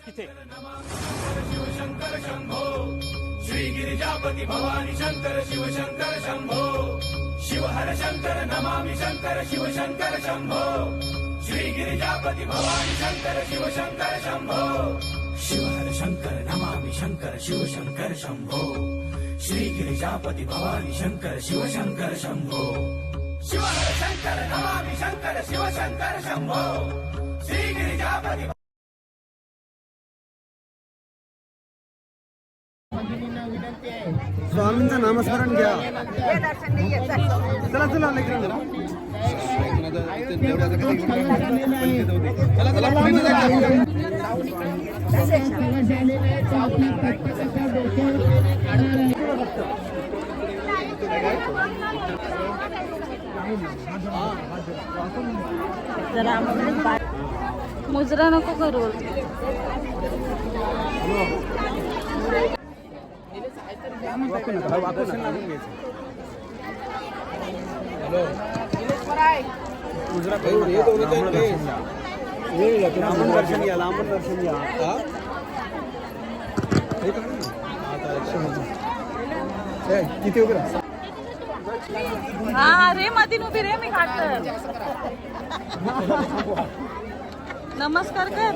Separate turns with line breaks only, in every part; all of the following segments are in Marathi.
तिथे.
शिवशंकर शंभो श्री गिरिजापती भवानी शंकर शिवशंकर शंभो शिवहर शंकर नमामि शंकर शिवशंकर शंभो श्री गिरिजापती भवानी शंकर शिवशंकर शंभो शिवहर शंकर नमामि शंकर शिवशंकर शंभो श्री गिरिजापती भवानी शंकर शिवशंकर शंभो शिवहर शंकर नमामि शंकर शिवशंकर शंभो श्री गिरिजापती.
स्वामींचं नामस्मरण घ्या. चला चला
मुजरा नको करू.
दर्शन घ्या. लांबून दर्शन घ्या. किती उभे राहा.
हा रे मधीन उभी रे मी काढत. नमस्कार कर.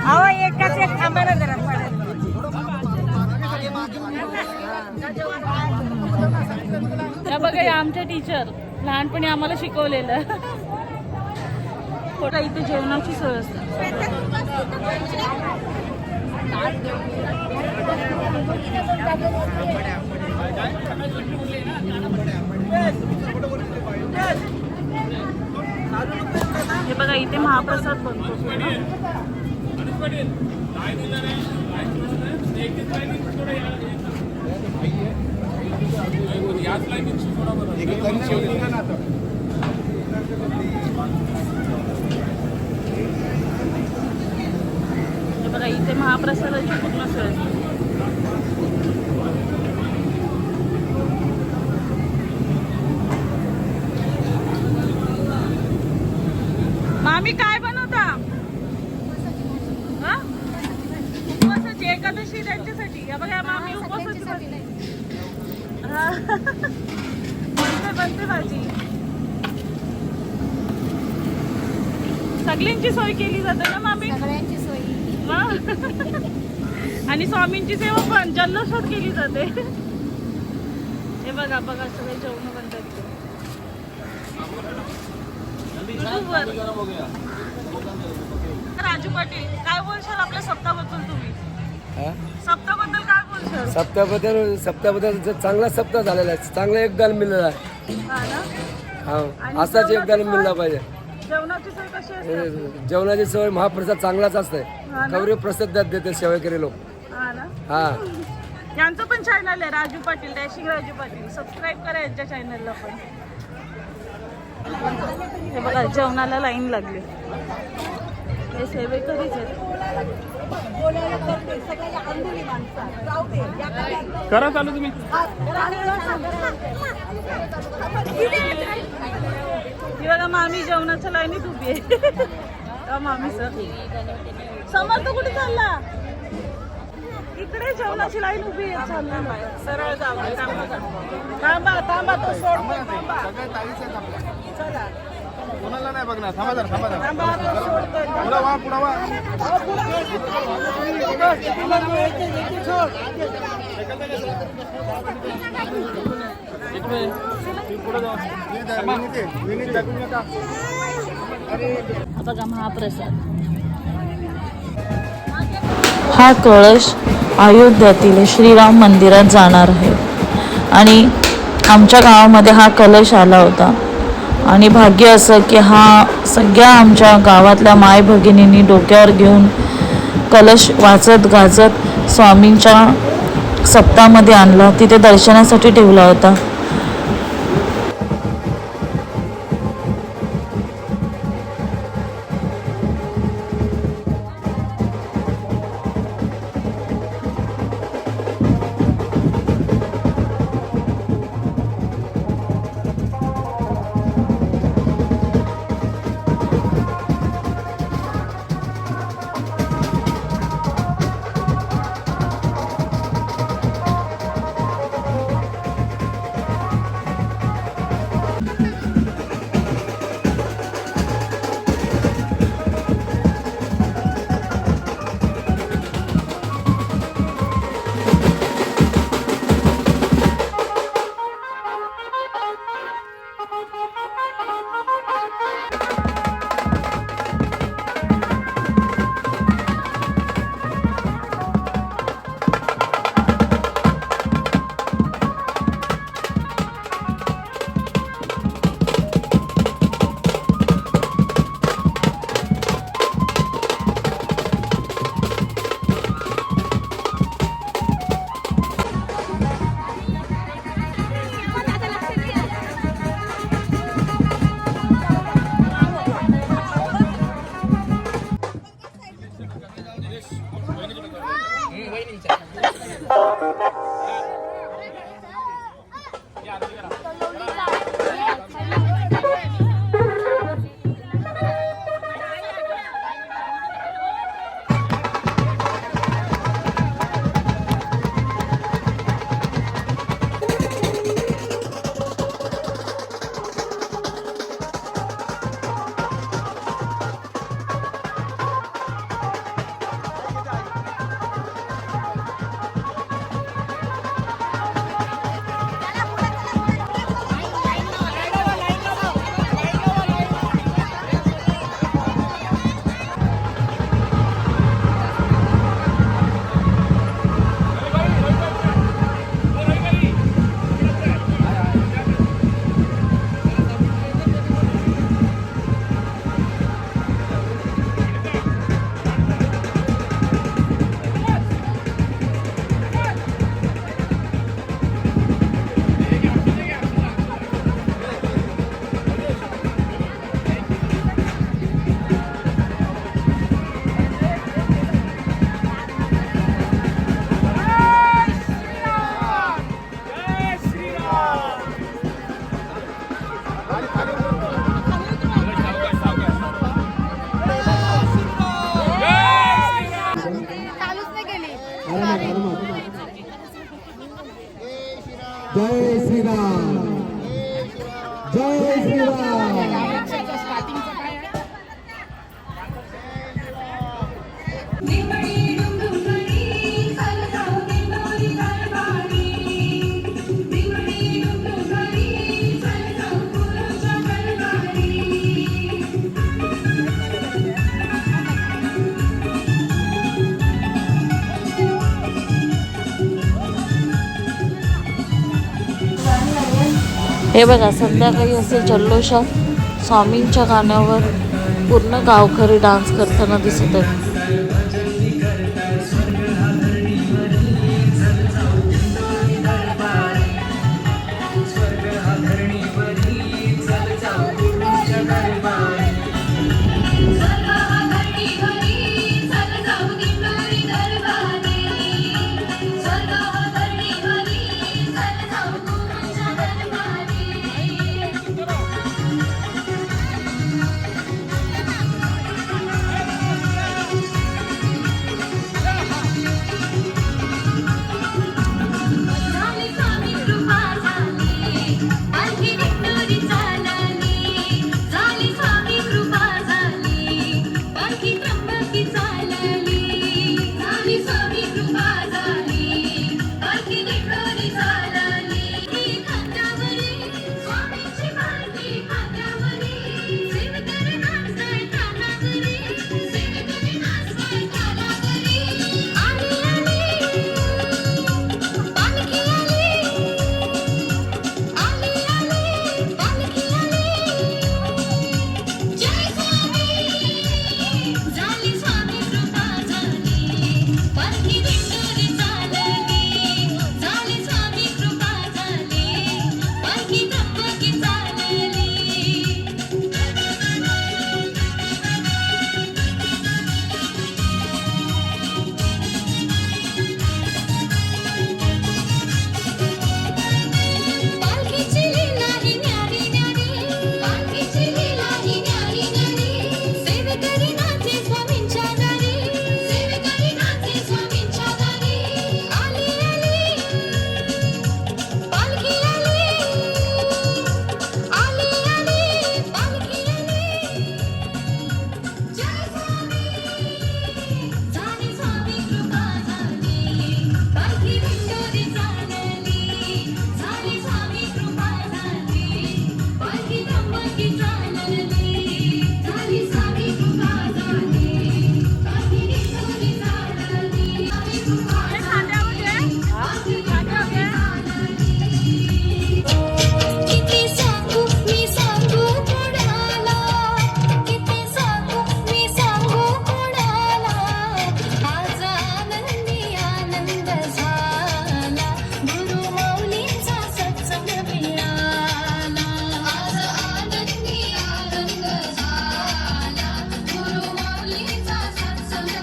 अहो एकाच एक थांबायला जरा. बघा आमच्या टीचर लहानपणी आम्हाला शिकवलेलं. थोडा इथे जेवणाची सोय असते. हे बघा इथे महाप्रसाद बनतो. हे बघा इथे महाप्रसादाची पूर्ण सोय असते. मामी काय बनवता? उपवासाची एकादशी त्यांच्यासाठी. बघा मामी उपवासाची बनते भाजी. सगळ्यांची सोय केली जाते ना मामी.
सगळ्यांची सोय.
आणि स्वामींची सेवा पण जल्लोषात केली जाते. हे बघा बघा सगळे जेवण बनतात. राजू पाटील काय बोलशाल आपल्या सप्ताहाबद्दल? तुम्ही सप्ताहाबद्दल काय बोलशाल?
सप्ताहाबद्दल चांगला सप्ताह झालेला आहे. चांगला योगदान मिळालं आहे. हा असाच योगदान मिळलं पाहिजे.
जेवणाची सोय कशी असते?
जेवणाची सोय महाप्रसाद चांगलाच असते. गौरी प्रसाद देते सेवेकरी लोक. हा
यांचं पण चॅनल आहे राजू पाटील डॅशिंग राजू पाटील. सबस्क्राईब करा यांच्या चॅनलला पण. हे बघा जेवणाला लाईन लागली. हे सेवेकरीच आहेत.
करा चालू तुम्ही.
ही बघा मामी जेवणाच्या लाईनीत उभी आहे. मामी सर समर्थ कुठे चालला? इकडे जेवणाची लाईन उभी आहे. चालला सरळ जावा. थांबा थांबा तो सोड. चला
कोणाला नाही बघणार. थांबा जरा. थांबा
बघा महाप्रसाद.
हा कळश अयोध्यातील श्रीराम मंदिरात जाणार आहे आणि आमच्या गावामध्ये हा कलश आला होता आणि भाग्य असं की हा सगळ्या आमच्या गावातल्या माय भगिनींनी डोक्यावर घेऊन कलश वाजत गाजत स्वामींच्या सप्तामध्ये आणला, तिथे दर्शनासाठी ठेवला होता.
जय श्रीराम, जय श्रीराम.
हे बघा, संध्याकाळी असे जल्लोषात स्वामींच्या गाण्यावर पूर्ण गावकरी डान्स करताना दिसत आहे.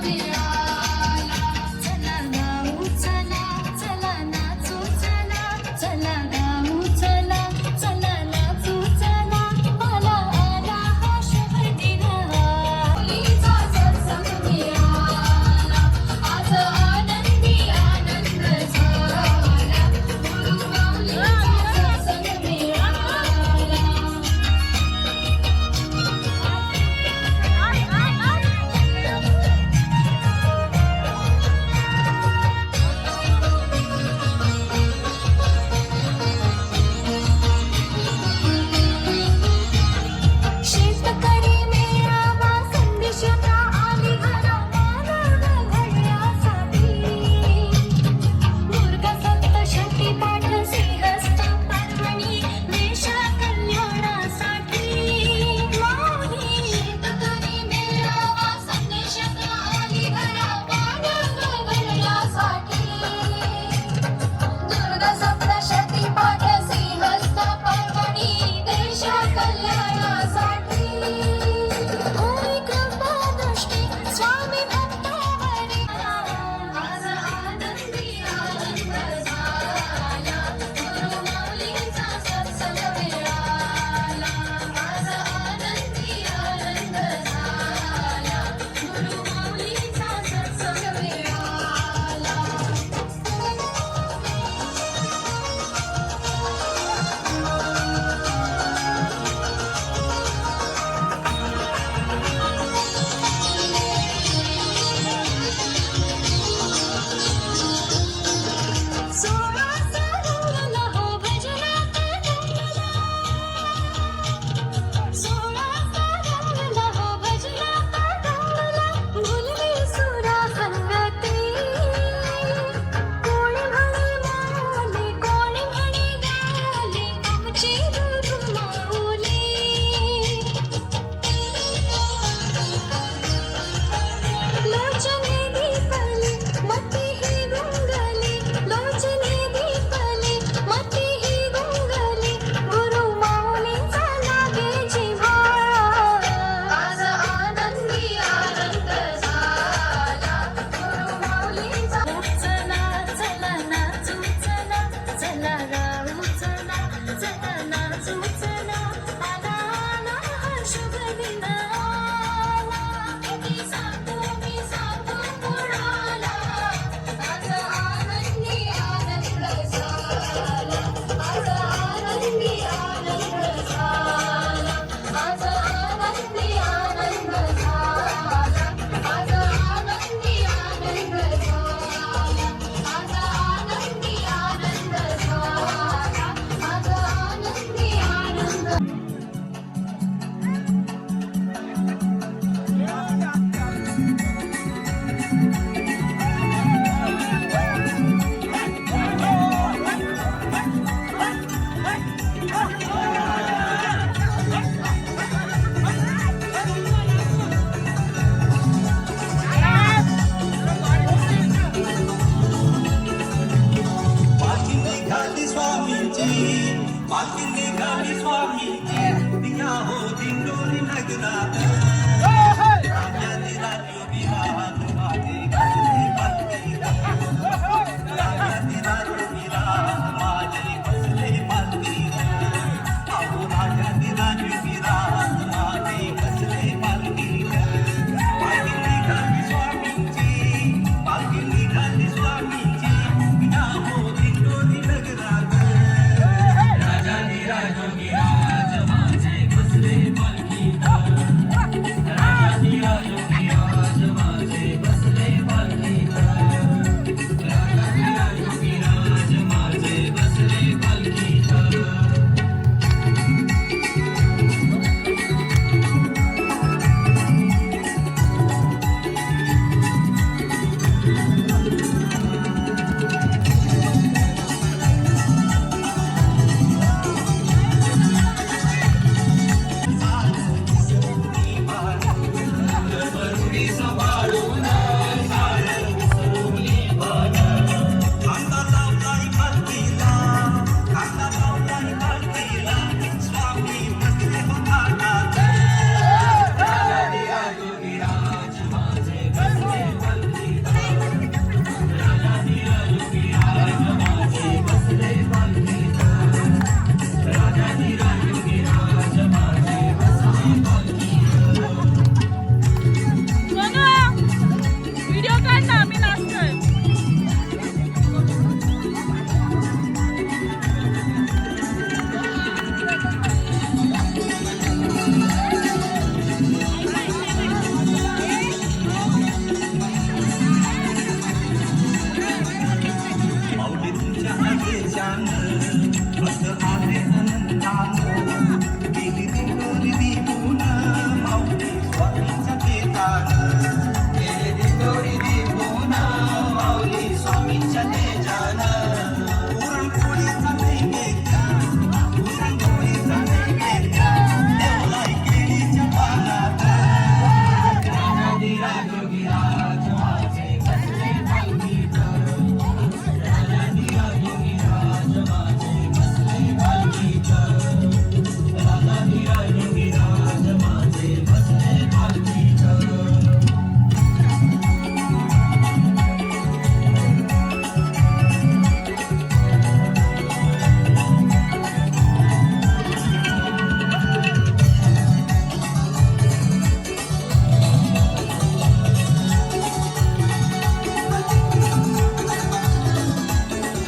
मिळाला. चला गाऊ चला, चला नाचू चला, चला गाऊ चला, चला नाचू चला, मला आला हा शुभ दिन. मुलीचा सत्संग मिळाला, आज आनंदी आनंद झाला. गुरु माऊलीचा सत्संग मिळाला.
काढ ना, आम्ही नाचतोय.
माऊली तुमच्या आदेशान बस आहे आनंदान गेली दिंडोरी दिपून माऊली स्वामीच्या तेजान गेली दिंडोरी दिपून माऊली स्वामीच्या तेजान पुरणपोळीचा नैवेद्य पुरणपोळीचा नैवेद्य देवलाई केळीच्या पानात राजाधिराज माझे बसले पालखीत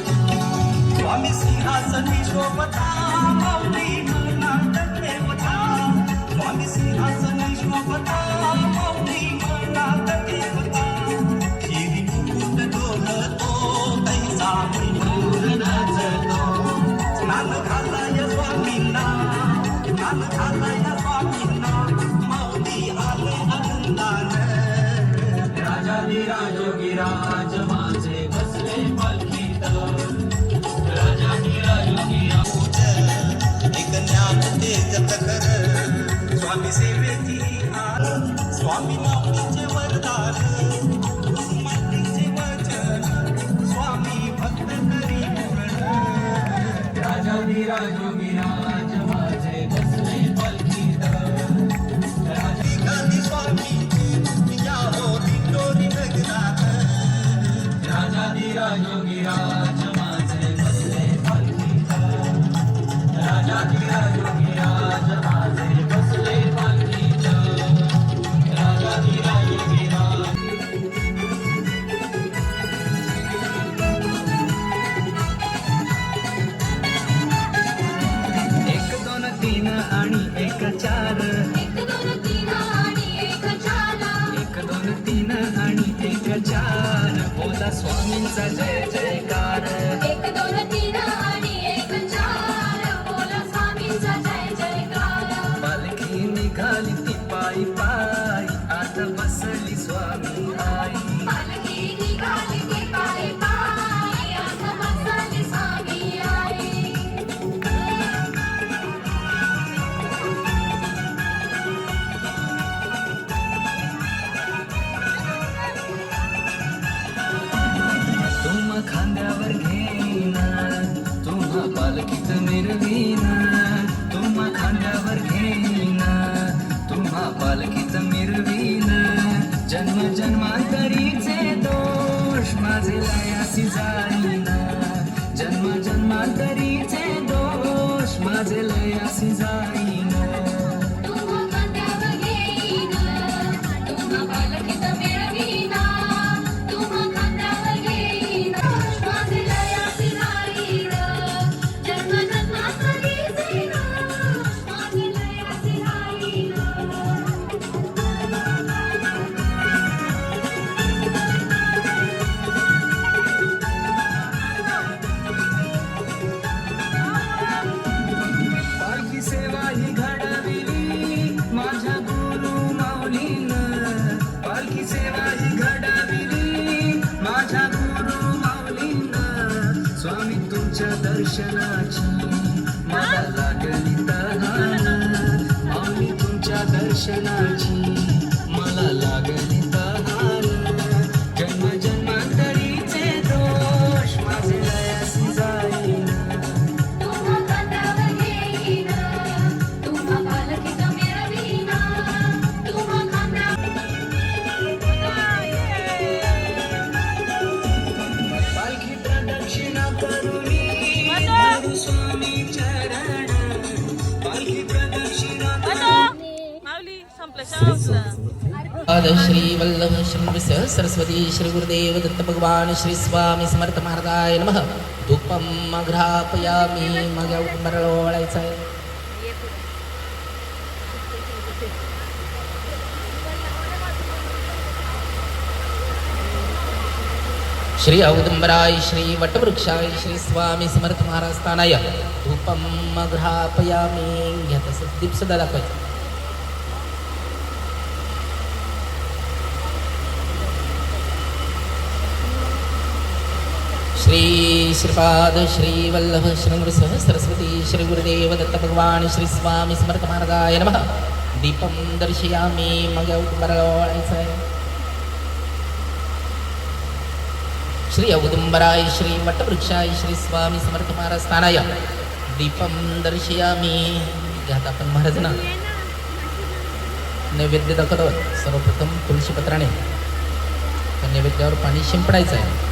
स्वामी सिंहासनी शोभता माऊली मनात देवता स्वामी सिंहासनी शोभता माऊली मनात देवता शिरी मुकुट डोलतो तैसा मयूर नाचतो स्नान घालाय स्वामींना स्नान घालाय स्वामींना माऊली आले आनंदान राजाधिराज माझे बसले पालखीत एक ज्ञान तेज प्रखर स्वामी सेवेची हार स्वामी माऊलीचे वरदान मातीचे वचन स्वामी भक्त करी पूर्ण राजाधिराज माझे बसले पालखीत राजी स्वामीची या हो दिंडोरी नगरात राजाधिराज माझे बसले पालखीत राजाधिराज माझे बसले पालखीत राजाधिराज एक दोन तीन आणि एक चार
एक दोन तीन आणि एक चार
एक दोन तीन आणि एक चार बोला स्वामींचा जय जयकार
एक दोन तीन आणि एक चार बोला स्वामींचा जय जयकार
पालखी निघाली ती पायी पायी आता बसली स्वामी आई
पालखी निघाली ती पायी पायी आता बसली स्वामी आई
तुम्हा खांद्यावर घेईना तुम्हा पालखीत मिरवीना तुम्हा खांद्यावर घेईना तुम्हा पालखीत मिरवीना जन्म जन्मांतरीचे दोष माझे लयासी जाईना जन्म जन्मांतरीचे दोष माझे लयासी जाईना
तुम्हा खांद्यावर घेईना तुम्हा पालखीत मिरवीना तुम्हा खांद्यावर घेईना माझे लयासी जाईन जन्म जन्मांतरीचे दोष माझे लयासी जाईन
पालखी सेवा ही घडविली माझ्या गुरु माऊलीनं पालखी सेवा ही घडविली माझ्या गुरु माऊलीनं स्वामी तुमच्या दर्शनाची मला लागली तहान माऊली तुमच्या दर्शनाची मला लागली तहान जन्म जन्मांतरीचे दोष माझे लयासी जाईना
तुम्हा खांद्यावर घेईना तुम्हा पालखीत मिरवीना तुम्हा खांद्यावर
पालखी प्रदक्षिणा करुणी गुरु स्वामी चरण पालखी प्रदक्षिणा
माऊली संपलं, शाळा उचला.
श्री वल्लभ श्री सरस्वती श्री गुरुदेव दत्त भगवान श्री स्वामी समर्थ महाराजाय नमः. धूपम घ्रापयामी. माझ्या उंबराला ओवाळायचं आहे. श्री औदुंबराय श्री वटवृक्षाय श्री स्वामी समर्थ महाराज स्थानाय धूपम घ्रापयामी. घ्या तसं दीप सुद्धा दाखवायचं. श्री श्रीपाद श्री वल्लभ श्री नृसिंह सरस्वती श्री गुरुदेव दत्त भगवान श्री स्वामी समर्थ महाराजाय नमः. दीपम दर्शयामी. मग औदुंबराला ओवाळायचं आहे. श्री औदुंबराय श्री वटवृक्षाय श्री स्वामी समर्थ महाराज स्थानाय दीपम दर्शयामी. घ्यात आपण महाराजांना नैवेद्य दाखवतो. सर्वप्रथम तुळशीपत्राने नैवेद्यावर पाणी शिंपडायचं आहे.